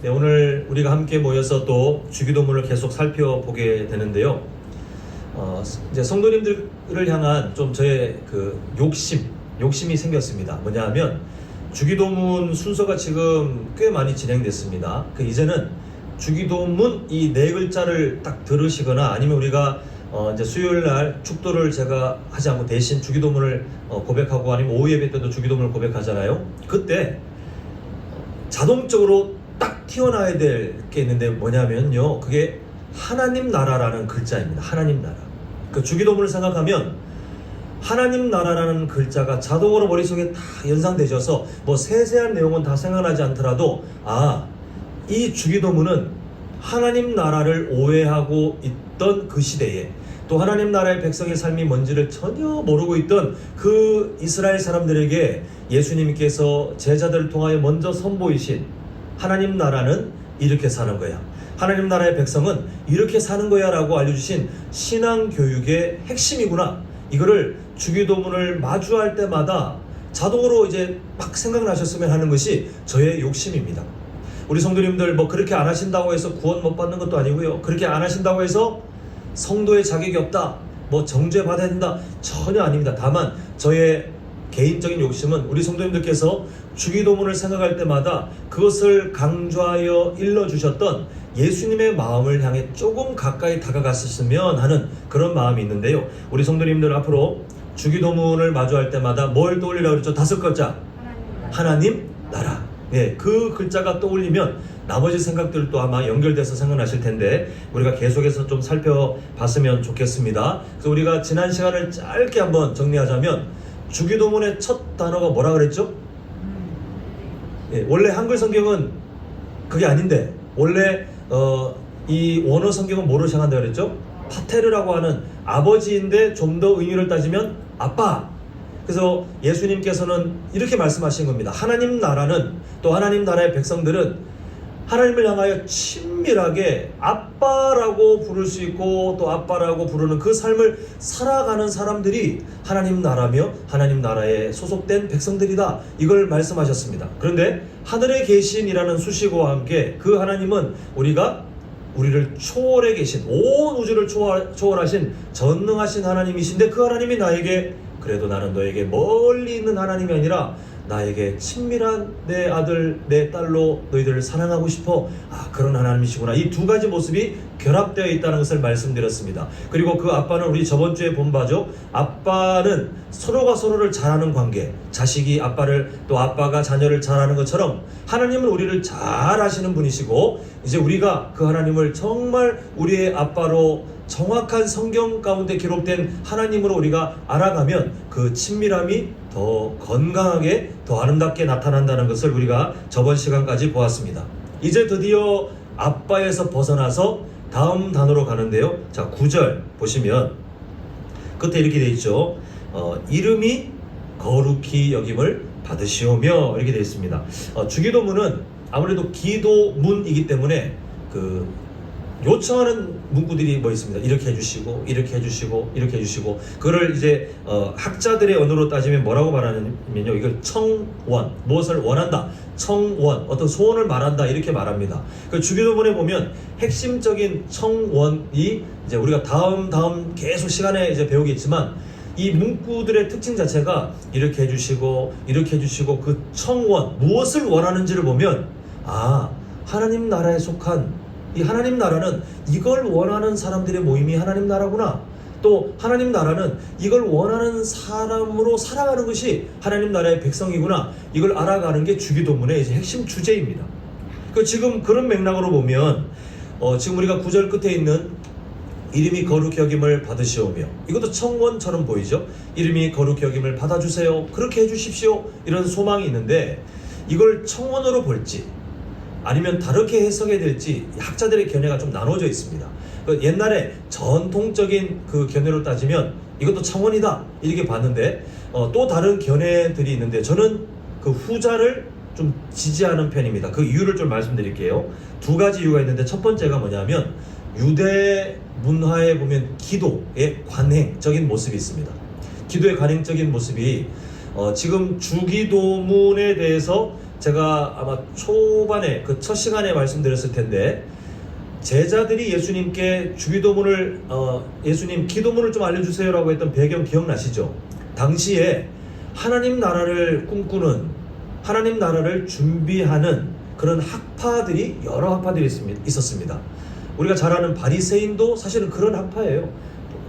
네, 오늘 우리가 함께 모여서 또 주기도문을 계속 살펴보게 되는데요. 이제 성도님들을 향한 좀 저의 그 욕심이 생겼습니다. 뭐냐 하면 주기도문 순서가 지금 꽤 많이 진행됐습니다. 이제는 주기도문 이 네 글자를 딱 들으시거나 아니면 우리가 이제 수요일 날 축도를 제가 하지 않고 대신 주기도문을 고백하고 아니면 오후 예배 때도 주기도문을 고백하잖아요. 그때 자동적으로 딱 튀어나와야 될 게 있는데 뭐냐면요, 그게 하나님 나라라는 글자입니다. 하나님 나라. 그 주기도문을 생각하면 하나님 나라라는 글자가 자동으로 머릿속에 다 연상되셔서 뭐 세세한 내용은 다 생각나지 않더라도 이 주기도문은 하나님 나라를 오해하고 있던 그 시대에 또 하나님 나라의 백성의 삶이 뭔지를 전혀 모르고 있던 그 이스라엘 사람들에게 예수님께서 제자들을 통하여 먼저 선보이신 하나님 나라는 이렇게 사는 거야, 하나님 나라의 백성은 이렇게 사는 거야 라고 알려주신 신앙교육의 핵심이구나, 이거를 주기도문을 마주할 때마다 자동으로 이제 막 생각나셨으면 하는 것이 저의 욕심입니다. 우리 성도님들 뭐 그렇게 안 하신다고 해서 구원 못 받는 것도 아니고요, 그렇게 안 하신다고 해서 성도의 자격이 없다, 뭐 정죄 받아야 된다, 전혀 아닙니다. 다만 저의 개인적인 욕심은 우리 성도님들께서 주기도문을 생각할 때마다 그것을 강조하여 일러주셨던 예수님의 마음을 향해 조금 가까이 다가갔으면 하는 그런 마음이 있는데요. 우리 성도님들 앞으로 주기도문을 마주할 때마다 뭘 떠올리라고 그랬죠? 5글자. 하나님 나라. 네, 그 글자가 떠올리면 나머지 생각들도 아마 연결돼서 생각나실 텐데 우리가 계속해서 좀 살펴봤으면 좋겠습니다. 그래서 우리가 지난 시간을 짧게 한번 정리하자면 주기도문의 첫 단어가 뭐라 그랬죠? 예, 원래 한글 성경은 그게 아닌데 원래 이 원어 성경은 뭐로 시작한다 그랬죠? 파테르라고 하는 아버지인데 좀 더 의미를 따지면 아빠. 그래서 예수님께서는 이렇게 말씀하신 겁니다. 하나님 나라는, 또 하나님 나라의 백성들은 하나님을 향하여 친밀하게 아빠라고 부를 수 있고 또 아빠라고 부르는 그 삶을 살아가는 사람들이 하나님 나라며 하나님 나라에 소속된 백성들이다, 이걸 말씀하셨습니다. 그런데 하늘에 계신이라는 수식어와 함께 그 하나님은 우리를 초월해 계신, 온 우주를 초월하신 전능하신 하나님이신데 그 하나님이 나에게, 그래도 나는 너에게 멀리 있는 하나님이 아니라 나에게 친밀한 내 아들 내 딸로 너희들을 사랑하고 싶어, 그런 하나님이시구나, 이 두 가지 모습이 결합되어 있다는 것을 말씀드렸습니다. 그리고 그 아빠는 우리 저번 주에 본 바죠. 아빠는 서로가 서로를 잘하는 관계, 자식이 아빠를, 또 아빠가 자녀를 잘하는 것처럼 하나님은 우리를 잘 아시는 분이시고, 이제 우리가 그 하나님을 정말 우리의 아빠로 정확한 성경 가운데 기록된 하나님으로 우리가 알아가면 그 친밀함이 더 건강하게, 더 아름답게 나타난다는 것을 우리가 저번 시간까지 보았습니다. 이제 드디어 아빠에서 벗어나서 다음 단어로 가는데요. 자, 9절 보시면 끝에 이렇게 되어 있죠. 이름이 거룩히 여김을 받으시오며, 이렇게 되어 있습니다. 주기도문은 아무래도 기도문이기 때문에 요청하는 문구들이 뭐 있습니다. 이렇게 해주시고, 이렇게 해주시고, 이렇게 해주시고, 그거를 이제 학자들의 언어로 따지면 뭐라고 말하냐면요, 이걸 청원, 무엇을 원한다, 청원, 어떤 소원을 말한다, 이렇게 말합니다. 그 주기도문에 보면 핵심적인 청원이 이제 우리가 다음 계속 시간에 이제 배우겠지만, 이 문구들의 특징 자체가 이렇게 해주시고, 이렇게 해주시고, 그 청원, 무엇을 원하는지를 보면 하나님 나라에 속한 이 하나님 나라는 이걸 원하는 사람들의 모임이 하나님 나라구나, 또 하나님 나라는 이걸 원하는 사람으로 살아가는 것이 하나님 나라의 백성이구나, 이걸 알아가는 게 주기도문의 이제 핵심 주제입니다. 지금 그런 맥락으로 보면 지금 우리가 9절 끝에 있는 이름이 거룩히 여김을 받으시오며, 이것도 청원처럼 보이죠. 이름이 거룩히 여김을 받아주세요, 그렇게 해주십시오, 이런 소망이 있는데 이걸 청원으로 볼지 아니면 다르게 해석해야 될지 학자들의 견해가 좀 나눠져 있습니다. 옛날에 전통적인 그 견해로 따지면 이것도 청원이다, 이렇게 봤는데 또 다른 견해들이 있는데 저는 그 후자를 좀 지지하는 편입니다. 그 이유를 좀 말씀드릴게요. 두 가지 이유가 있는데, 첫 번째가 뭐냐면 유대 문화에 보면 기도의 관행적인 모습이 있습니다. 기도의 관행적인 모습이 지금 주기도문에 대해서 제가 아마 초반에 그 첫 시간에 말씀드렸을 텐데 제자들이 예수님께 주기도문을 예수님 기도문을 좀 알려주세요라고 했던 배경 기억나시죠? 당시에 하나님 나라를 꿈꾸는 하나님 나라를 준비하는 그런 학파들이 여러 학파들이 있었습니다. 우리가 잘 아는 바리새인도 사실은 그런 학파예요.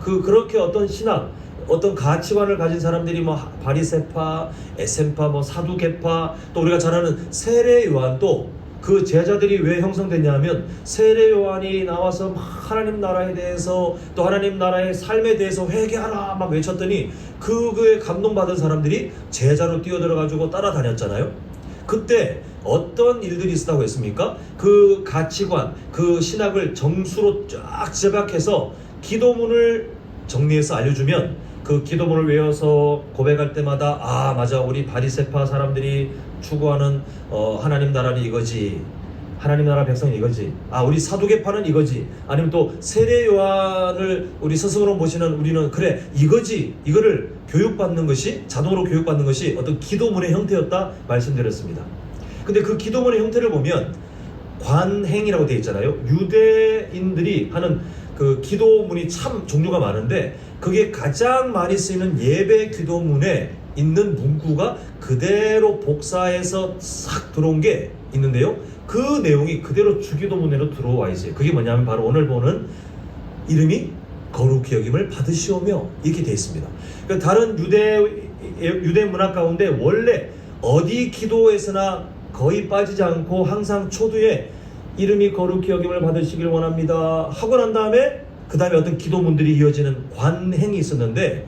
그렇게 어떤 신학, 어떤 가치관을 가진 사람들이 뭐 바리새파, 에센파, 뭐 사두개파, 또 우리가 잘 아는 세례 요한도 그 제자들이 왜 형성됐냐면 세례 요한이 나와서 막 하나님 나라에 대해서 또 하나님 나라의 삶에 대해서 회개하라 막 외쳤더니 그거에 감동받은 사람들이 제자로 뛰어들어가지고 따라다녔잖아요. 그때 어떤 일들이 있었다고 했습니까? 그 가치관, 그 신학을 정수로 쫙 제각해서 기도문을 정리해서 알려주면 그 기도문을 외워서 고백할 때마다 아 맞아 우리 바리새파 사람들이 추구하는 하나님 나라는 이거지, 하나님 나라 백성이 이거지, 아 우리 사두개파는 이거지, 아니면 또 세례 요한을 우리 스승으로 모시는 우리는 그래 이거지, 이거를 교육받는 것이 자동으로 교육받는 것이 어떤 기도문의 형태였다 말씀드렸습니다. 근데 그 기도문의 형태를 보면 관행이라고 되어 있잖아요. 유대인들이 하는 그 기도문이 참 종류가 많은데 그게 가장 많이 쓰이는 예배 기도문에 있는 문구가 그대로 복사해서 싹 들어온 게 있는데요. 그 내용이 그대로 주기도문으로 들어와 있어요. 그게 뭐냐면 바로 오늘 보는 이름이 거룩히 여김을 받으시오며 이렇게 되어 있습니다. 그러니까 다른 유대 문화 가운데 원래 어디 기도에서나 거의 빠지지 않고 항상 초두에 이름이 거룩히 여김을 받으시길 원합니다 하고 난 다음에 그 다음에 어떤 기도문들이 이어지는 관행이 있었는데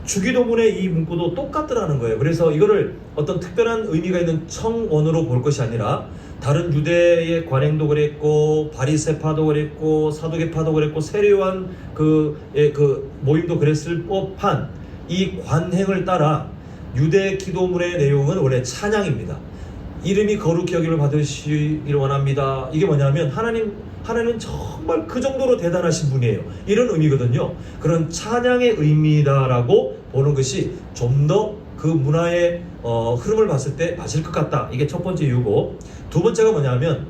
주기도문의 이 문구도 똑같더라는 거예요. 그래서 이거를 어떤 특별한 의미가 있는 청원으로 볼 것이 아니라 다른 유대의 관행도 그랬고 바리새파도 그랬고 사두개파도 그랬고 세례요한 그 모임도 그랬을 법한 이 관행을 따라 유대 기도문의 내용은 원래 찬양입니다. 이름이 거룩히 여김을 받으시길 원합니다. 이게 뭐냐면 하나님은 정말 그 정도로 대단하신 분이에요. 이런 의미거든요. 그런 찬양의 의미다라고 보는 것이 좀 더 그 문화의 흐름을 봤을 때 맞을 것 같다. 이게 첫 번째 이유고, 두 번째가 뭐냐면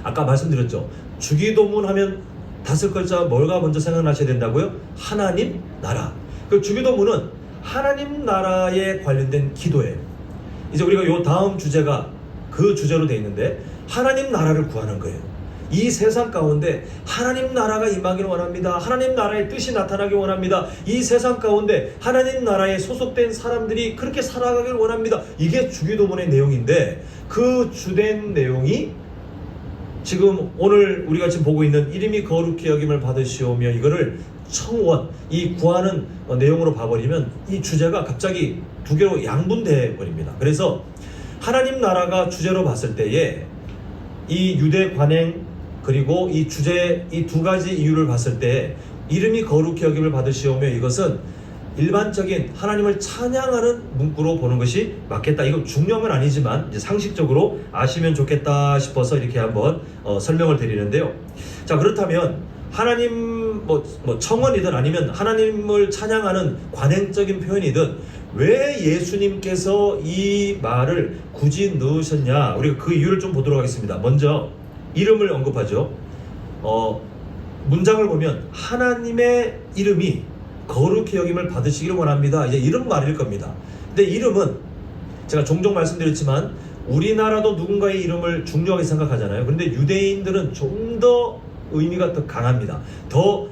아까 말씀드렸죠. 주기도문 하면 다섯 글자 뭐가 먼저 생각나셔야 된다고요? 하나님 나라. 그 주기도문은 하나님 나라에 관련된 기도예요. 이제 우리가 요 다음 주제가 그 주제로 되어 있는데 하나님 나라를 구하는 거예요. 이 세상 가운데 하나님 나라가 임하기를 원합니다. 하나님 나라의 뜻이 나타나기 원합니다. 이 세상 가운데 하나님 나라에 소속된 사람들이 그렇게 살아가길 원합니다. 이게 주기도문의 내용인데 그 주된 내용이 지금 오늘 우리가 지금 보고 있는 이름이 거룩히 여김을 받으시오며 이거를 청원, 이 구하는 내용으로 봐버리면 이 주제가 갑자기 두 개로 양분돼 버립니다. 그래서 하나님 나라가 주제로 봤을 때에 이 유대 관행 그리고 이 주제 이 두 가지 이유를 봤을 때 이름이 거룩히 여김을 받으시오며 이것은 일반적인 하나님을 찬양하는 문구로 보는 것이 맞겠다. 이건 중요한 건 아니지만 이제 상식적으로 아시면 좋겠다 싶어서 이렇게 한번 설명을 드리는데요. 자, 그렇다면 하나님 뭐 청원이든 아니면 하나님을 찬양하는 관행적인 표현이든 왜 예수님께서 이 말을 굳이 넣으셨냐, 우리가 그 이유를 좀 보도록 하겠습니다. 먼저 이름을 언급하죠. 문장을 보면 하나님의 이름이 거룩히 여김을 받으시기를 원합니다. 이제 이런 말일 겁니다. 근데 이름은 제가 종종 말씀드렸지만 우리나라도 누군가의 이름을 중요하게 생각하잖아요. 그런데 유대인들은 좀 더 의미가 더 강합니다. 더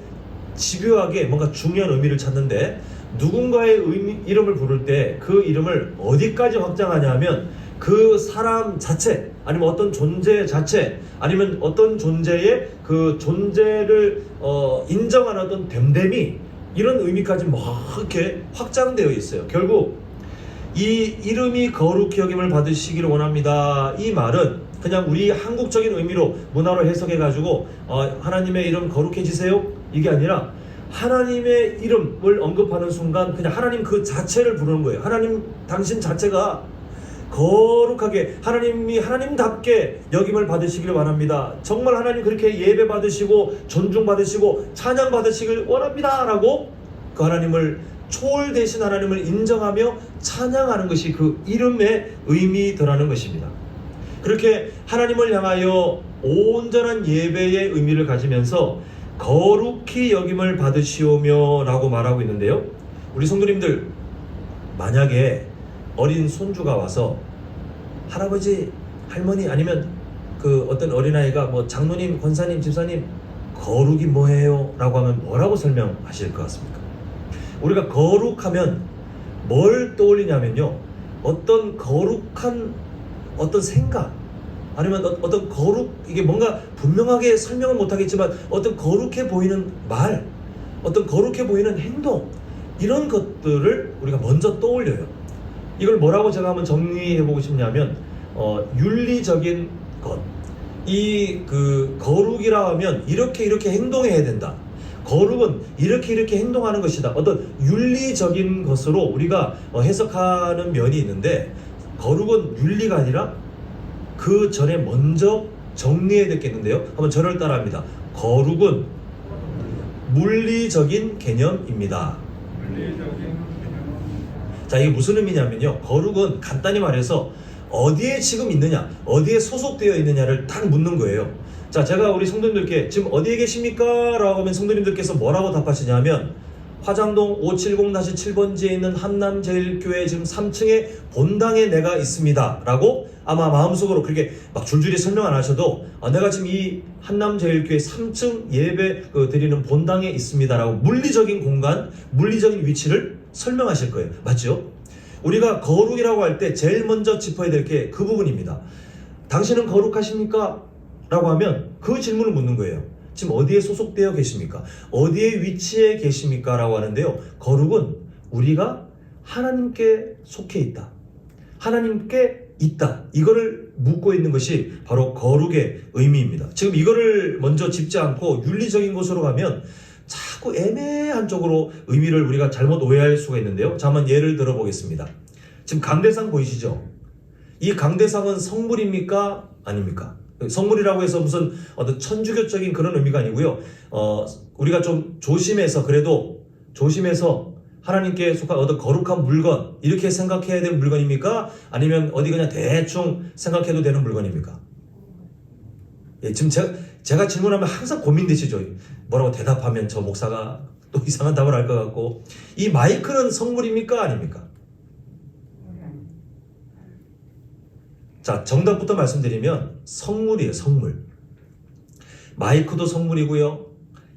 집요하게 뭔가 중요한 의미를 찾는데 누군가의 이름을 부를 때 그 이름을 어디까지 확장하냐면 그 사람 자체 아니면 어떤 존재 자체 아니면 어떤 존재의 그 존재를 인정하는 어떤 됨됨이 이런 의미까지 막 이렇게 확장되어 있어요. 결국 이 이름이 거룩히 여김을 받으시기를 원합니다. 이 말은 그냥 우리 한국적인 의미로 문화로 해석해가지고 하나님의 이름 거룩해지세요? 이게 아니라 하나님의 이름을 언급하는 순간 그냥 하나님 그 자체를 부르는 거예요. 하나님 당신 자체가 거룩하게 하나님이 하나님답게 여김을 받으시기를 원합니다. 정말 하나님 그렇게 예배 받으시고 존중 받으시고 찬양 받으시길 원합니다 라고 그 하나님을 초월되신 하나님을 인정하며 찬양하는 것이 그 이름의 의미더라는 것입니다. 그렇게 하나님을 향하여 온전한 예배의 의미를 가지면서 거룩히 여김을 받으시오며 라고 말하고 있는데요. 우리 성도님들, 만약에 어린 손주가 와서 할아버지, 할머니, 아니면 그 어떤 어린아이가 뭐 장로님, 권사님, 집사님, 거룩이 뭐예요? 라고 하면 뭐라고 설명하실 것 같습니까? 우리가 거룩하면 뭘 떠올리냐면요, 어떤 거룩한 어떤 생각, 아니면 어떤 거룩, 이게 뭔가 분명하게 설명은 못하겠지만 어떤 거룩해 보이는 말, 어떤 거룩해 보이는 행동, 이런 것들을 우리가 먼저 떠올려요. 이걸 뭐라고 제가 한번 정리해 보고 싶냐면 윤리적인 것. 이 그 거룩이라 하면 이렇게 행동해야 된다. 거룩은 이렇게 행동하는 것이다. 어떤 윤리적인 것으로 우리가 해석하는 면이 있는데, 거룩은 윤리가 아니라 그 전에 먼저 정리해야 되겠는데요. 한번 저를 따라합니다. 거룩은 물리적인 개념입니다. 자, 이게 무슨 의미냐면요, 거룩은 간단히 말해서 어디에 지금 있느냐, 어디에 소속되어 있느냐를 딱 묻는 거예요. 자, 제가 우리 성도님들께 지금 어디에 계십니까? 라고 하면 성도님들께서 뭐라고 답하시냐면, 화장동 570-7번지에 있는 한남제일교회 지금 3층에 본당에 내가 있습니다 라고 아마 마음속으로 그렇게 막 줄줄이 설명 안 하셔도 내가 지금 이 한남제일교회 3층 예배 드리는 본당에 있습니다 라고 물리적인 공간, 물리적인 위치를 설명하실 거예요. 맞죠? 우리가 거룩이라고 할 때 제일 먼저 짚어야 될 게 그 부분입니다. 당신은 거룩하십니까? 라고 하면 그 질문을 묻는 거예요. 지금 어디에 소속되어 계십니까? 어디에 위치해 계십니까? 라고 하는데요, 거룩은 우리가 하나님께 속해 있다, 하나님께 있다, 이거를 묻고 있는 것이 바로 거룩의 의미입니다. 지금 이거를 먼저 짚지 않고 윤리적인 것으로 가면 자꾸 애매한 쪽으로 의미를 우리가 잘못 오해할 수가 있는데요. 자, 한번 예를 들어 보겠습니다. 지금 강대상 보이시죠? 이 강대상은 성물입니까? 아닙니까? 성물이라고 해서 무슨 어떤 천주교적인 그런 의미가 아니고요. 우리가 좀 조심해서, 그래도 조심해서 하나님께 속한 어떤 거룩한 물건, 이렇게 생각해야 되는 물건입니까? 아니면 어디 그냥 대충 생각해도 되는 물건입니까? 예, 지금 제가 질문하면 항상 고민되시죠? 뭐라고 대답하면 저 목사가 또 이상한 답을 할 것 같고. 이 마이크는 성물입니까? 아닙니까? 자, 정답부터 말씀드리면 성물이에요. 성물. 마이크도 성물이고요,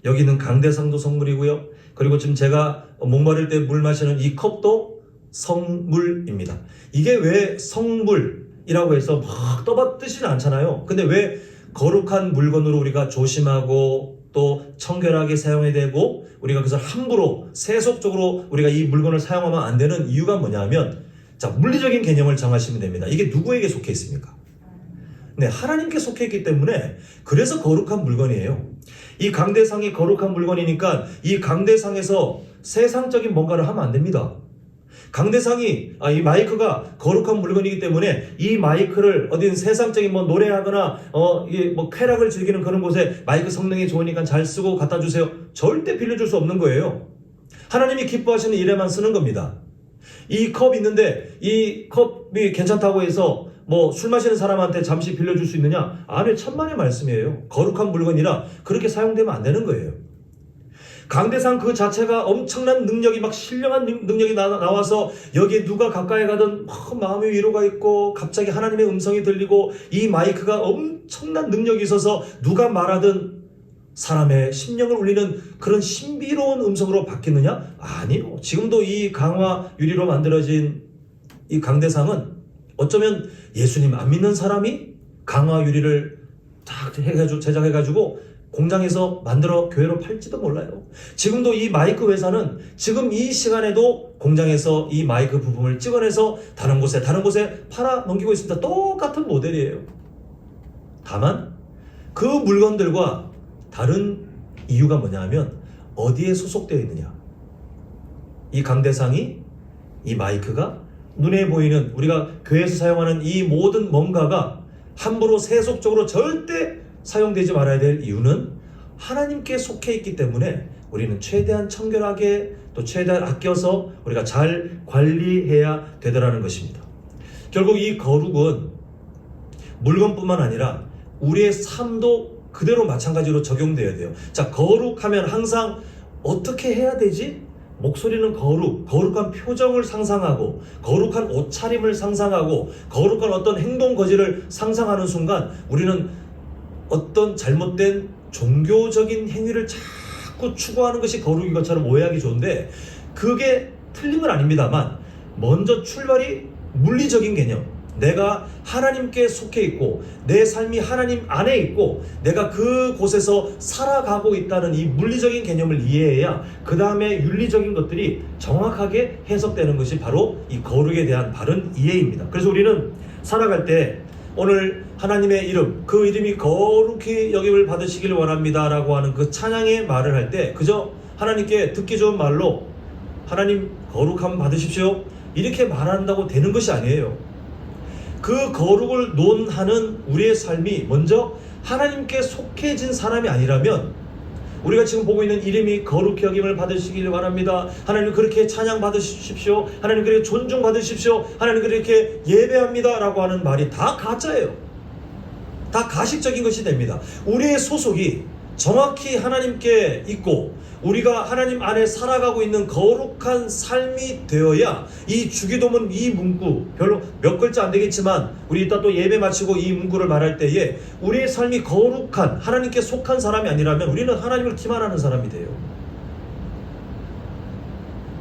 여기는 강대상도 성물이고요, 그리고 지금 제가 목마를 때 물 마시는 이 컵도 성물입니다. 이게 왜 성물이라고 해서 막 떠받드지는 않잖아요. 근데 왜 거룩한 물건으로 우리가 조심하고 또 청결하게 사용해야 되고, 우리가 그것을 함부로 세속적으로 우리가 이 물건을 사용하면 안 되는 이유가 뭐냐면, 자, 물리적인 개념을 정하시면 됩니다. 이게 누구에게 속해 있습니까? 네, 하나님께 속해 있기 때문에 그래서 거룩한 물건이에요. 이 강대상이 거룩한 물건이니까 이 강대상에서 세상적인 뭔가를 하면 안 됩니다. 강대상이, 이 마이크가 거룩한 물건이기 때문에 이 마이크를 어딘 세상적인 뭐 노래하거나 이게 뭐 쾌락을 즐기는 그런 곳에 마이크 성능이 좋으니까 잘 쓰고 갖다 주세요, 절대 빌려줄 수 없는 거예요. 하나님이 기뻐하시는 일에만 쓰는 겁니다. 이 컵 있는데 이 컵이 괜찮다고 해서 뭐 술 마시는 사람한테 잠시 빌려줄 수 있느냐? 아니, 천만의 말씀이에요. 거룩한 물건이라 그렇게 사용되면 안 되는 거예요. 강대상 그 자체가 엄청난 능력이, 막 신령한 능력이 나와서 여기에 누가 가까이 가든 마음의 위로가 있고 갑자기 하나님의 음성이 들리고 이 마이크가 엄청난 능력이 있어서 누가 말하든 사람의 심령을 울리는 그런 신비로운 음성으로 바뀌느냐? 아니요. 지금도 이 강화 유리로 만들어진 이 강대상은 어쩌면 예수님 안 믿는 사람이 강화 유리를 딱 제작해가지고 공장에서 만들어 교회로 팔지도 몰라요. 지금도 이 마이크 회사는 지금 이 시간에도 공장에서 이 마이크 부품을 찍어내서 다른 곳에 팔아 넘기고 있습니다. 똑같은 모델이에요. 다만 그 물건들과 다른 이유가 뭐냐면 어디에 소속되어 있느냐. 이 강대상이, 이 마이크가, 눈에 보이는 우리가 교회에서 사용하는 이 모든 뭔가가 함부로 세속적으로 절대 사용되지 말아야 될 이유는 하나님께 속해 있기 때문에 우리는 최대한 청결하게 또 최대한 아껴서 우리가 잘 관리해야 되더라는 것입니다. 결국 이 거룩은 물건뿐만 아니라 우리의 삶도 그대로 마찬가지로 적용돼야 돼요. 자, 거룩하면 항상 어떻게 해야 되지? 목소리는 거룩한 표정을 상상하고 거룩한 옷차림을 상상하고 거룩한 어떤 행동 거지를 상상하는 순간 우리는 어떤 잘못된 종교적인 행위를 자꾸 추구하는 것이 거룩인 것처럼 오해하기 좋은데 그게 틀린 건 아닙니다만 먼저 출발이 물리적인 개념, 내가 하나님께 속해 있고 내 삶이 하나님 안에 있고 내가 그곳에서 살아가고 있다는 이 물리적인 개념을 이해해야 그 다음에 윤리적인 것들이 정확하게 해석되는 것이 바로 이 거룩에 대한 바른 이해입니다. 그래서 우리는 살아갈 때 오늘 하나님의 이름, 그 이름이 거룩히 여김을 받으시길 원합니다 라고 하는 그 찬양의 말을 할 때 그저 하나님께 듣기 좋은 말로 하나님 거룩함 받으십시오 이렇게 말한다고 되는 것이 아니에요. 그 거룩을 논하는 우리의 삶이 먼저 하나님께 속해진 사람이 아니라면 우리가 지금 보고 있는 이름이 거룩히 여김을 받으시길 바랍니다. 하나님 그렇게 찬양 받으십시오. 하나님 그렇게 존중 받으십시오. 하나님 그렇게 예배합니다 라고 하는 말이 다 가짜예요. 다 가식적인 것이 됩니다. 우리의 소속이 정확히 하나님께 있고 우리가 하나님 안에 살아가고 있는 거룩한 삶이 되어야 이 주기도문 이 문구 별로 몇 글자 안 되겠지만 우리 이따 또 예배 마치고 이 문구를 말할 때에 우리의 삶이 거룩한 하나님께 속한 사람이 아니라면 우리는 하나님을 기만하는 사람이 돼요.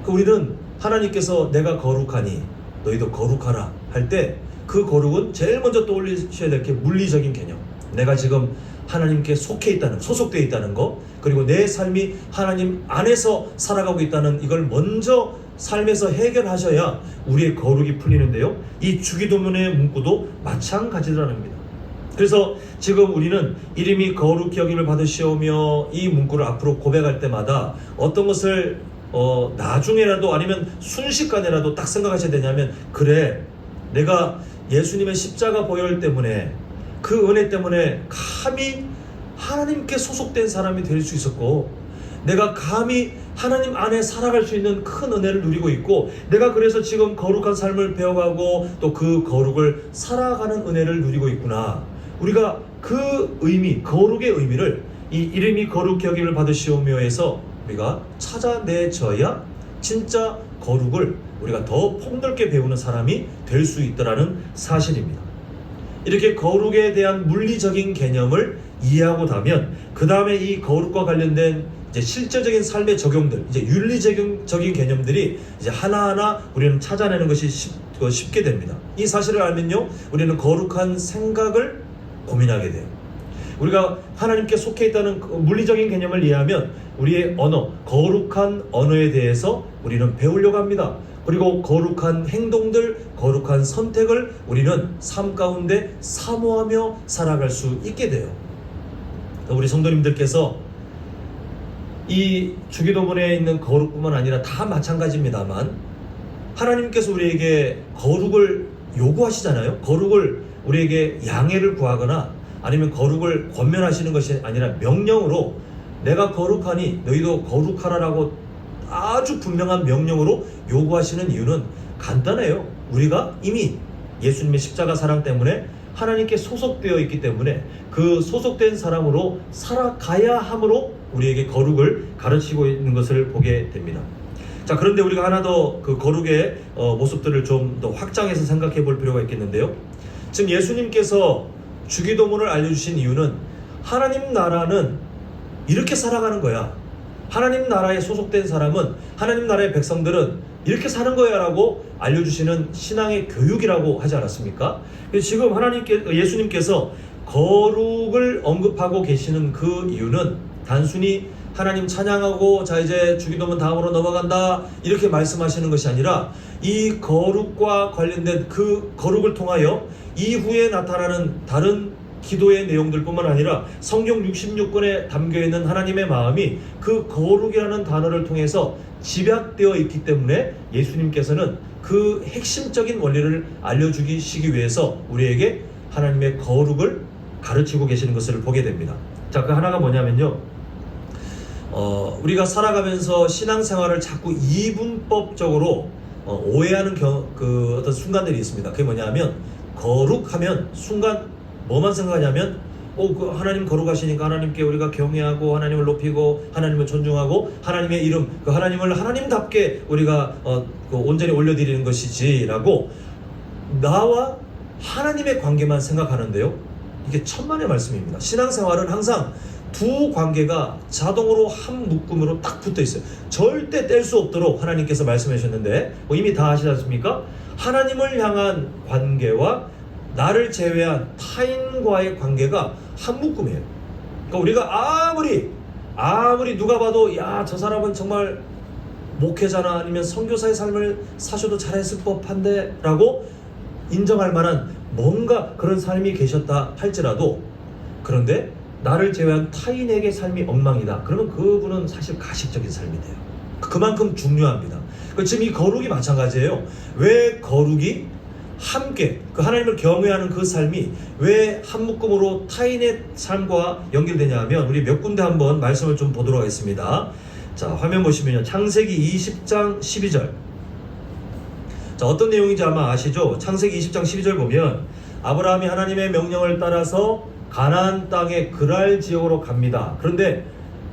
우리는 하나님께서 내가 거룩하니 너희도 거룩하라 할 때 그 거룩은 제일 먼저 떠올리셔야 될 게 물리적인 개념, 내가 지금 하나님께 속해 있다는, 소속되어 있다는 것, 그리고 내 삶이 하나님 안에서 살아가고 있다는 이걸 먼저 삶에서 해결하셔야 우리의 거룩이 풀리는데요. 이 주기도문의 문구도 마찬가지라는 겁니다. 그래서 지금 우리는 이름이 거룩히 여김을 받으시오며 이 문구를 앞으로 고백할 때마다 어떤 것을 나중에라도 아니면 순식간에라도 딱 생각하셔야 되냐면 그래 내가 예수님의 십자가 보혈 때문에 그 은혜 때문에 감히 하나님께 소속된 사람이 될 수 있었고 내가 감히 하나님 안에 살아갈 수 있는 큰 은혜를 누리고 있고 내가 그래서 지금 거룩한 삶을 배워가고 또 그 거룩을 살아가는 은혜를 누리고 있구나. 우리가 그 의미, 거룩의 의미를 이 이름이 거룩히 여김을 받으시오며에서 우리가 찾아내줘야 진짜 거룩을 우리가 더 폭넓게 배우는 사람이 될 수 있다는 사실입니다. 이렇게 거룩에 대한 물리적인 개념을 이해하고 나면 그 다음에 이 거룩과 관련된 이제 실제적인 삶의 적용들, 이제 윤리적인 개념들이 이제 하나하나 우리는 찾아내는 것이 쉽게 됩니다. 이 사실을 알면요, 우리는 거룩한 생각을 고민하게 돼요. 우리가 하나님께 속해 있다는 물리적인 개념을 이해하면 우리의 언어, 거룩한 언어에 대해서 우리는 배우려고 합니다. 그리고 거룩한 행동들, 거룩한 선택을 우리는 삶 가운데 사모하며 살아갈 수 있게 돼요. 우리 성도님들께서 이 주기도문에 있는 거룩뿐만 아니라 다 마찬가지입니다만 하나님께서 우리에게 거룩을 요구하시잖아요. 거룩을 우리에게 양해를 구하거나 아니면 거룩을 권면하시는 것이 아니라 명령으로 내가 거룩하니 너희도 거룩하라라고 아주 분명한 명령으로 요구하시는 이유는 간단해요. 우리가 이미 예수님의 십자가 사랑 때문에 하나님께 소속되어 있기 때문에 그 소속된 사람으로 살아가야 함으로 우리에게 거룩을 가르치고 있는 것을 보게 됩니다. 자, 그런데 우리가 하나 더 그 거룩의 모습들을 좀 더 확장해서 생각해 볼 필요가 있겠는데요. 지금 예수님께서 주기도문을 알려주신 이유는 하나님 나라는 이렇게 살아가는 거야. 하나님 나라에 소속된 사람은, 하나님 나라의 백성들은 이렇게 사는 거야 라고 알려주시는 신앙의 교육이라고 하지 않았습니까? 지금 예수님께서 거룩을 언급하고 계시는 그 이유는 단순히 하나님 찬양하고 자 이제 주기도문 다음으로 넘어간다 이렇게 말씀하시는 것이 아니라 이 거룩과 관련된 그 거룩을 통하여 이후에 나타나는 다른 기도의 내용들 뿐만 아니라 성경 66권에 담겨있는 하나님의 마음이 그 거룩이라는 단어를 통해서 집약되어 있기 때문에 예수님께서는 그 핵심적인 원리를 알려주시기 위해서 우리에게 하나님의 거룩을 가르치고 계시는 것을 보게 됩니다. 자, 그 하나가 뭐냐면요, 우리가 살아가면서 신앙생활을 자꾸 이분법적으로 오해하는 그 어떤 순간들이 있습니다. 그게 뭐냐면 거룩하면 순간 뭐만 생각하냐면 그 하나님 거룩하시니까 하나님께 우리가 경외하고 하나님을 높이고 하나님을 존중하고 하나님의 이름 그 하나님을 하나님답게 우리가 그 온전히 올려드리는 것이지라고 나와 하나님의 관계만 생각하는데요. 이게 천만의 말씀입니다. 신앙생활은 항상 두 관계가 자동으로 한 묶음으로 딱 붙어 있어요. 절대 뗄 수 없도록 하나님께서 말씀해 주셨는데 이미 다 아시지 않습니까? 하나님을 향한 관계와 나를 제외한 타인과의 관계가 한 묶음이에요. 그러니까 우리가 아무리 누가 봐도 야, 저 사람은 정말 목회자나 아니면 선교사의 삶을 사셔도 잘했을 법한데 라고 인정할 만한 뭔가 그런 삶이 계셨다 할지라도, 그런데 나를 제외한 타인에게 삶이 엉망이다 그러면 그분은 사실 가식적인 삶이 돼요. 그만큼 중요합니다. 지금 이 거룩이 마찬가지예요. 왜 거룩이 함께 그 하나님을 경외하는 그 삶이 왜 한 묶음으로 타인의 삶과 연결되냐 하면 우리 몇 군데 한번 말씀을 좀 보도록 하겠습니다. 자, 화면 보시면요, 창세기 20장 12절. 자, 어떤 내용인지 아마 아시죠? 창세기 20장 12절 보면 아브라함이 하나님의 명령을 따라서 가나안 땅의 그랄 지역으로 갑니다. 그런데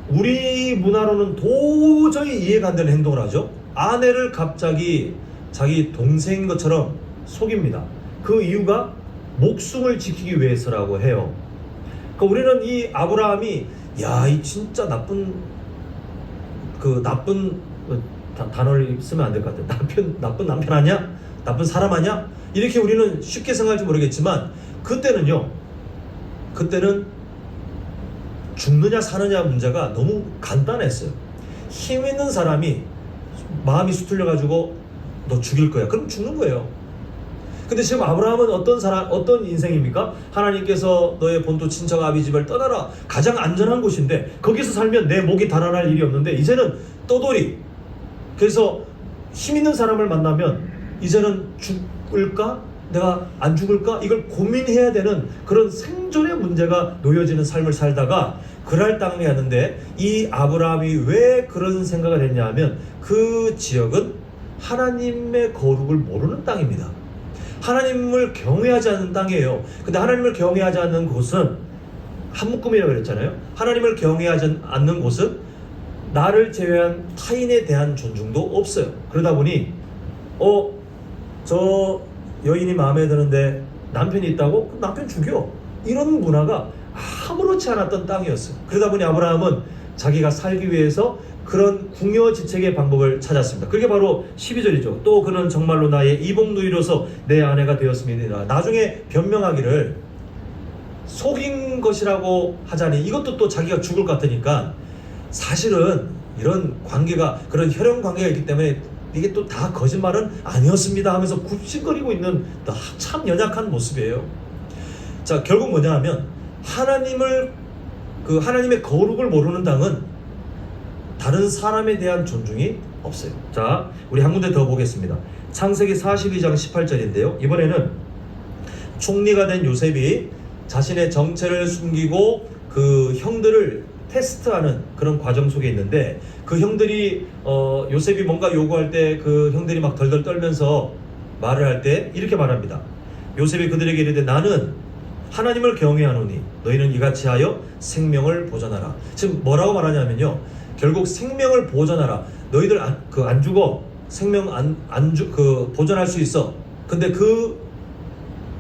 우리 문화로는 도저히 이해가 안 되는 행동을 하죠. 아내를 갑자기 자기 동생인 것처럼 속입니다. 그 이유가 목숨을 지키기 위해서라고 해요. 그러니까 우리는 이 아브라함이 이 진짜 나쁜 단어를 쓰면 안 될 것 같아. 나쁜 남편 아니야? 나쁜 사람 아니야? 이렇게 우리는 쉽게 생각할지 모르겠지만 그때는 죽느냐 사느냐 문제가 너무 간단했어요. 힘 있는 사람이 마음이 수틀려가지고 너 죽일 거야. 그럼 죽는 거예요. 근데 지금 아브라함은 어떤 인생입니까? 하나님께서 너의 본토 친척 아비집을 떠나라. 가장 안전한 곳인데 거기서 살면 내 목이 달아날 일이 없는데 이제는 떠돌이. 그래서 힘 있는 사람을 만나면 이제는 죽을까? 내가 안 죽을까? 이걸 고민해야 되는 그런 생존의 문제가 놓여지는 삶을 살다가 그랄 땅에 왔는데 이 아브라함이 왜 그런 생각을 했냐 하면 그 지역은 하나님의 거룩을 모르는 땅입니다. 하나님을 경외하지 않는 땅이에요. 근데 하나님을 경외하지 않는 곳은 한 묶음이라고 그랬잖아요. 하나님을 경외하지 않는 곳은 나를 제외한 타인에 대한 존중도 없어요. 그러다 보니 저 여인이 마음에 드는데 남편이 있다고? 그럼 남편 죽여. 이런 문화가 아무렇지 않았던 땅이었어요. 그러다 보니 아브라함은 자기가 살기 위해서 그런 궁여지책의 방법을 찾았습니다. 그게 바로 12절이죠. 또 그는 정말로 나의 이복누이로서 내 아내가 되었음이니라. 나중에 변명하기를 속인 것이라고 하자니 이것도 또 자기가 죽을 것 같으니까 사실은 이런 관계가 그런 혈연 관계가 있기 때문에 이게 또 다 거짓말은 아니었습니다 하면서 굽신거리고 있는 참 연약한 모습이에요. 자, 결국 뭐냐 하면 하나님의 거룩을 모르는 땅은 다른 사람에 대한 존중이 없어요. 자, 우리 한 군데 더 보겠습니다. 창세기 42장 18절인데요. 이번에는 총리가 된 요셉이 자신의 정체를 숨기고 그 형들을 테스트하는 그런 과정 속에 있는데 그 형들이 요셉이 뭔가 요구할 때 그 형들이 막 덜덜 떨면서 말을 할 때 이렇게 말합니다. 요셉이 그들에게 이르되 나는 하나님을 경외하노니 너희는 이같이 하여 생명을 보존하라. 지금 뭐라고 말하냐면요, 결국 생명을 보존하라. 너희들 안 죽어. 생명 보존할 수 있어. 근데 그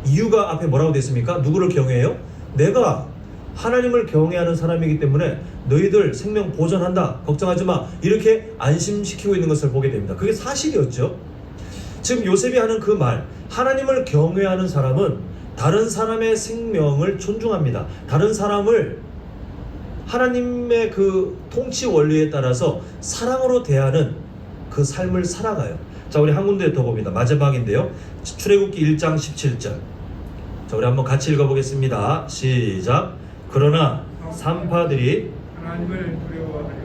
이유가 앞에 뭐라고 되어 있습니까? 누구를 경외해요? 내가 하나님을 경외하는 사람이기 때문에 너희들 생명 보존한다. 걱정하지 마. 이렇게 안심시키고 있는 것을 보게 됩니다. 그게 사실이었죠. 지금 요셉이 하는 그 말, 하나님을 경외하는 사람은 다른 사람의 생명을 존중합니다. 다른 사람을 하나님의 그 통치 원리에 따라서 사랑으로 대하는 그 삶을 살아가요. 자, 우리 한 군데 더 봅니다. 마지막인데요. 출애굽기 1장 17절. 자, 우리 한번 같이 읽어보겠습니다. 시작. 그러나 산파들이 하나님을 두려워하려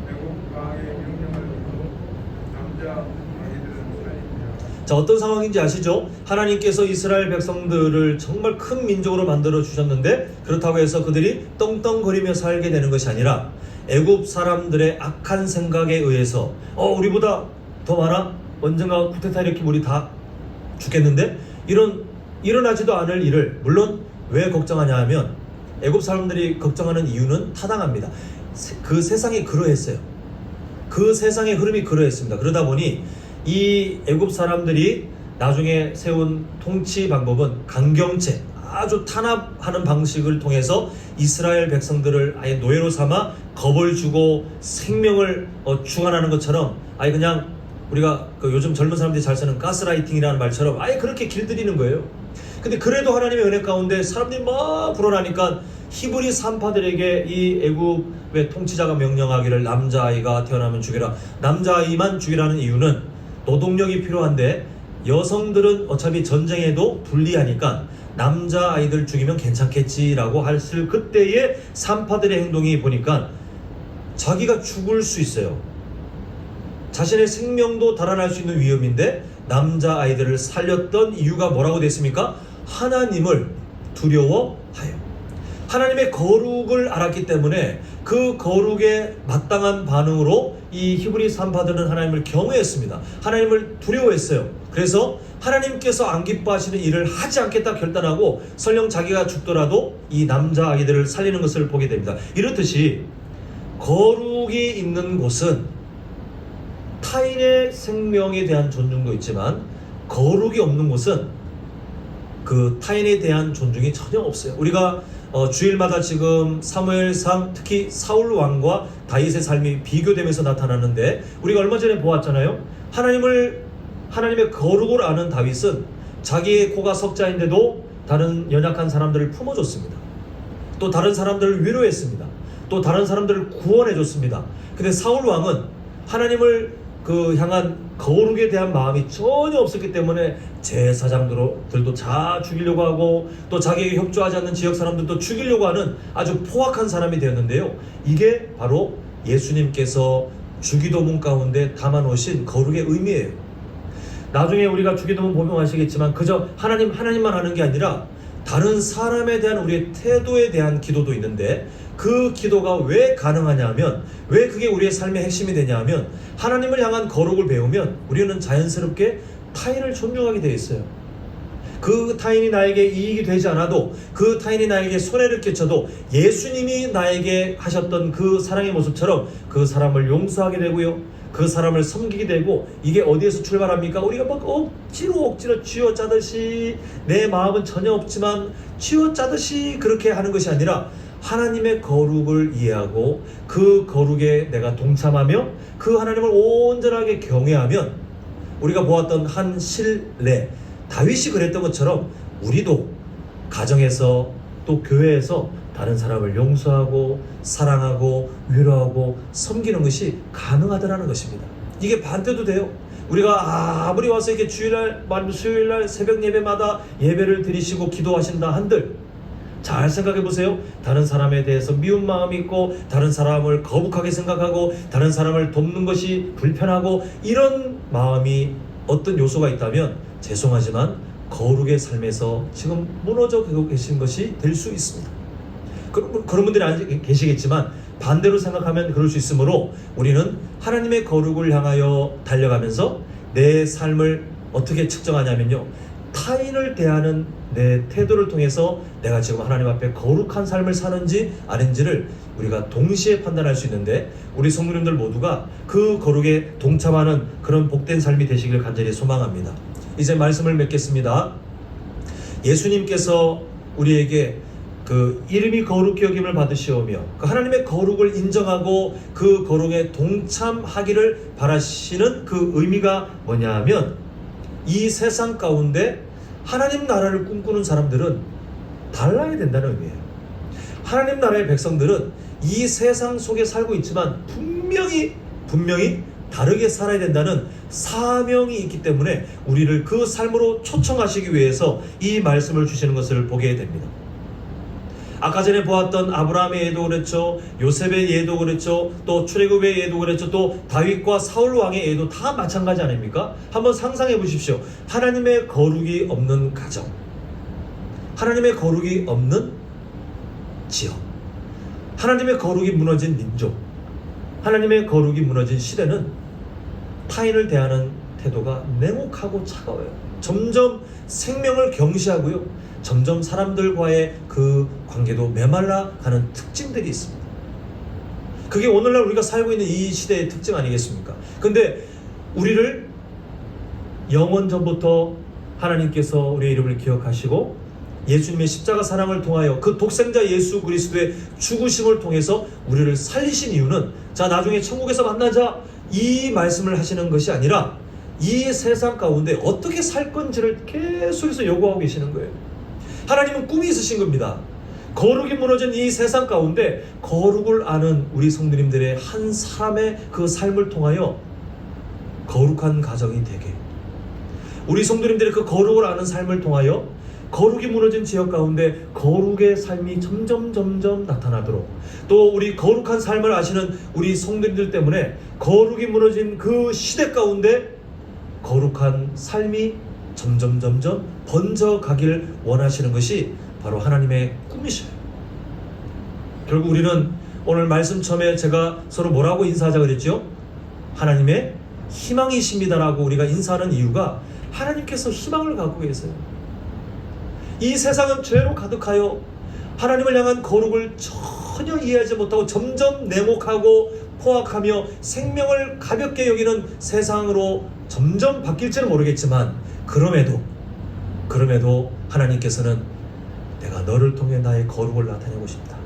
애굽 왕의 명령을 듣고 남자 아이들은 살리니라. 자, 어떤 상황인지 아시죠? 하나님께서 이스라엘 백성들을 정말 큰 민족으로 만들어 주셨는데 그렇다고 해서 그들이 떵떵거리며 살게 되는 것이 아니라 애굽 사람들의 악한 생각에 의해서 우리보다 더 많아? 언젠가 쿠데타 일으키면 우리 다 죽겠는데? 이런 일어나지도 않을 일을, 물론 왜 걱정하냐 하면 애굽 사람들이 걱정하는 이유는 타당합니다. 그 세상이 그러했어요. 그 세상의 흐름이 그러했습니다. 그러다 보니 이 애굽 사람들이 나중에 세운 통치 방법은 강경체, 아주 탄압하는 방식을 통해서 이스라엘 백성들을 아예 노예로 삼아 겁을 주고 생명을 주관하는 것처럼 아예 그냥 우리가 그 요즘 젊은 사람들이 잘 쓰는 가스라이팅이라는 말처럼 아예 그렇게 길들이는 거예요. 근데 그래도 하나님의 은혜 가운데 사람들이 막 불어나니까 히브리 산파들에게 이 애굽의 통치자가 명령하기를 남자아이가 태어나면 죽여라. 남자아이만 죽이라는 이유는 노동력이 필요한데 여성들은 어차피 전쟁에도 불리하니까 남자아이들 죽이면 괜찮겠지라고 했을 그때의 산파들의 행동이 보니까 자기가 죽을 수 있어요. 자신의 생명도 달아날 수 있는 위험인데 남자아이들을 살렸던 이유가 뭐라고 됐습니까? 하나님을 두려워하여. 하나님의 거룩을 알았기 때문에 그 거룩에 마땅한 반응으로 이 히브리 산파들은 하나님을 경외했습니다. 하나님을 두려워했어요. 그래서 하나님께서 안 기뻐하시는 일을 하지 않겠다 결단하고 설령 자기가 죽더라도 이 남자아이들을 살리는 것을 보게 됩니다. 이렇듯이 거룩이 있는 곳은 타인의 생명에 대한 존중도 있지만 거룩이 없는 곳은 그 타인에 대한 존중이 전혀 없어요. 우리가 주일마다 지금 사무엘상 특히 사울 왕과 다윗의 삶이 비교되면서 나타나는데 우리가 얼마 전에 보았잖아요. 하나님의 거룩을 아는 다윗은 자기의 코가 석자인데도 다른 연약한 사람들을 품어줬습니다. 또 다른 사람들을 위로했습니다. 또 다른 사람들을 구원해줬습니다. 근데 사울 왕은 하나님을 향한 거룩에 대한 마음이 전혀 없었기 때문에 제사장들도 다 죽이려고 하고 또 자기에게 협조하지 않는 지역 사람들도 죽이려고 하는 아주 포악한 사람이 되었는데요. 이게 바로 예수님께서 주기도문 가운데 담아놓으신 거룩의 의미예요. 나중에 우리가 주기도문 보면 아시겠지만 그저 하나님만 하는 게 아니라 다른 사람에 대한 우리의 태도에 대한 기도도 있는데 그 기도가 왜 가능하냐 하면 왜 그게 우리의 삶의 핵심이 되냐 하면 하나님을 향한 거룩을 배우면 우리는 자연스럽게 타인을 존중하게 되어 있어요. 그 타인이 나에게 이익이 되지 않아도 그 타인이 나에게 손해를 끼쳐도 예수님이 나에게 하셨던 그 사랑의 모습처럼 그 사람을 용서하게 되고요. 그 사람을 섬기게 되고 이게 어디에서 출발합니까? 우리가 막 억지로 쥐어짜듯이 내 마음은 전혀 없지만 쥐어짜듯이 그렇게 하는 것이 아니라 하나님의 거룩을 이해하고 그 거룩에 내가 동참하며 그 하나님을 온전하게 경외하면 우리가 보았던 한 신뢰 다윗이 그랬던 것처럼 우리도 가정에서 또 교회에서 다른 사람을 용서하고 사랑하고 위로하고 섬기는 것이 가능하다는 것입니다. 이게 반대도 돼요. 우리가 아무리 와서 이렇게 주일날, 수요일날 새벽 예배마다 예배를 드리시고 기도하신다 한들 잘 생각해 보세요. 다른 사람에 대해서 미운 마음이 있고 다른 사람을 거북하게 생각하고 다른 사람을 돕는 것이 불편하고 이런 마음이 어떤 요소가 있다면 죄송하지만 거룩의 삶에서 지금 무너져 계신 것이 될 수 있습니다. 그런 분들이 아직 계시겠지만 반대로 생각하면 그럴 수 있으므로 우리는 하나님의 거룩을 향하여 달려가면서 내 삶을 어떻게 측정하냐면요, 타인을 대하는 내 태도를 통해서 내가 지금 하나님 앞에 거룩한 삶을 사는지 아닌지를 우리가 동시에 판단할 수 있는데 우리 성도님들 모두가 그 거룩에 동참하는 그런 복된 삶이 되시길 간절히 소망합니다. 이제 말씀을 맺겠습니다. 예수님께서 우리에게 그 이름이 거룩히 여김을 받으시오며 그 하나님의 거룩을 인정하고 그 거룩에 동참하기를 바라시는 그 의미가 뭐냐 하면 이 세상 가운데 하나님 나라를 꿈꾸는 사람들은 달라야 된다는 의미예요. 하나님 나라의 백성들은 이 세상 속에 살고 있지만 분명히 다르게 살아야 된다는 사명이 있기 때문에 우리를 그 삶으로 초청하시기 위해서 이 말씀을 주시는 것을 보게 됩니다. 아까 전에 보았던 아브라함의 예도 그랬죠. 요셉의 예도 그랬죠. 또 출애굽의 예도 그랬죠. 또 다윗과 사울 왕의 예도 다 마찬가지 아닙니까? 한번 상상해 보십시오. 하나님의 거룩이 없는 가정, 하나님의 거룩이 없는 지역, 하나님의 거룩이 무너진 민족, 하나님의 거룩이 무너진 시대는 타인을 대하는 태도가 냉혹하고 차가워요. 점점 생명을 경시하고요. 점점 사람들과의 그 관계도 메말라 가는 특징들이 있습니다. 그게 오늘날 우리가 살고 있는 이 시대의 특징 아니겠습니까? 근데 우리를 영원 전부터 하나님께서 우리의 이름을 기억하시고 예수님의 십자가 사랑을 통하여 그 독생자 예수 그리스도의 죽으심을 통해서 우리를 살리신 이유는 자 나중에 천국에서 만나자 이 말씀을 하시는 것이 아니라 이 세상 가운데 어떻게 살 건지를 계속해서 요구하고 계시는 거예요. 하나님은 꿈이 있으신 겁니다. 거룩이 무너진 이 세상 가운데 거룩을 아는 우리 성도님들의 한 사람의 그 삶을 통하여 거룩한 가정이 되게, 우리 성도님들의 그 거룩을 아는 삶을 통하여 거룩이 무너진 지역 가운데 거룩의 삶이 점점 나타나도록, 또 우리 거룩한 삶을 아시는 우리 성도님들 때문에 거룩이 무너진 그 시대 가운데 거룩한 삶이 점점 번져가길 원하시는 것이 바로 하나님의 꿈이셔요. 결국 우리는 오늘 말씀 처음에 제가 서로 뭐라고 인사하자 그랬죠? 하나님의 희망이십니다라고 우리가 인사하는 이유가 하나님께서 희망을 갖고 계세요. 이 세상은 죄로 가득하여 하나님을 향한 거룩을 전혀 이해하지 못하고 점점 냉혹하고 포악하며 생명을 가볍게 여기는 세상으로 점점 바뀔지는 모르겠지만 그럼에도 하나님께서는 내가 너를 통해 나의 거룩을 나타내고 싶다.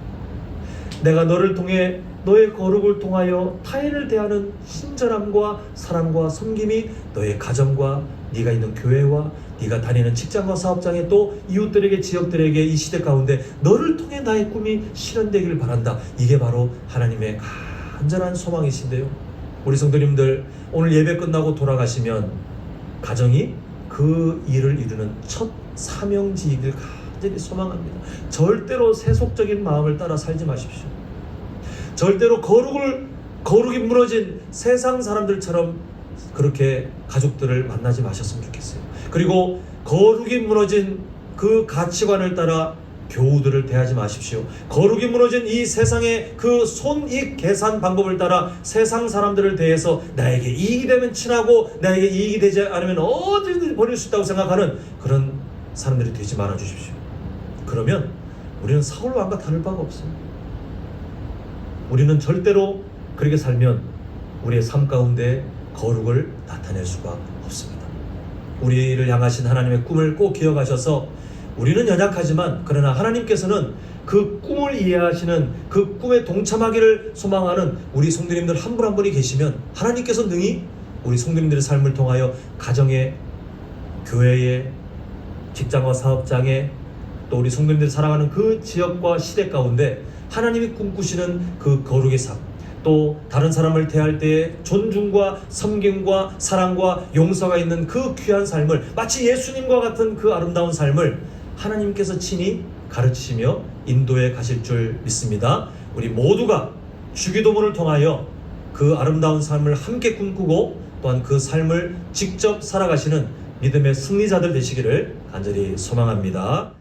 내가 너를 통해 너의 거룩을 통하여 타인을 대하는 친절함과 사랑과 섬김이 너의 가정과 네가 있는 교회와 네가 다니는 직장과 사업장에 또 이웃들에게 지역들에게 이 시대 가운데 너를 통해 나의 꿈이 실현되길 바란다. 이게 바로 하나님의 간절한 소망이신데요. 우리 성도님들 오늘 예배 끝나고 돌아가시면 가정이 그 일을 이루는 첫 사명지이길 간절히 소망합니다. 절대로 세속적인 마음을 따라 살지 마십시오. 절대로 거룩이 무너진 세상 사람들처럼 그렇게 가족들을 만나지 마셨으면 좋겠어요. 그리고 거룩이 무너진 그 가치관을 따라 교우들을 대하지 마십시오. 거룩이 무너진 이 세상의 그 손익 계산 방법을 따라 세상 사람들을 대해서 나에게 이익이 되면 친하고 나에게 이익이 되지 않으면 어디든지 버릴 수 있다고 생각하는 그런 사람들이 되지 말아 주십시오. 그러면 우리는 사울 왕과 다를 바가 없어요. 우리는 절대로 그렇게 살면 우리의 삶 가운데 거룩을 나타낼 수가 없습니다. 우리를 향하신 하나님의 꿈을 꼭 기억하셔서 우리는 연약하지만 그러나 하나님께서는 그 꿈을 이해하시는 그 꿈에 동참하기를 소망하는 우리 성도님들 한 분 한 분이 계시면 하나님께서 능히 우리 성도님들의 삶을 통하여 가정에, 교회에, 직장과 사업장에 또 우리 성도님들이 살아가는 그 지역과 시대 가운데 하나님이 꿈꾸시는 그 거룩의 삶, 또 다른 사람을 대할 때에 존중과 섬김과 사랑과 용서가 있는 그 귀한 삶을, 마치 예수님과 같은 그 아름다운 삶을 하나님께서 친히 가르치시며 인도해 가실 줄 믿습니다. 우리 모두가 주기도문을 통하여 그 아름다운 삶을 함께 꿈꾸고 또한 그 삶을 직접 살아가시는 믿음의 승리자들 되시기를 간절히 소망합니다.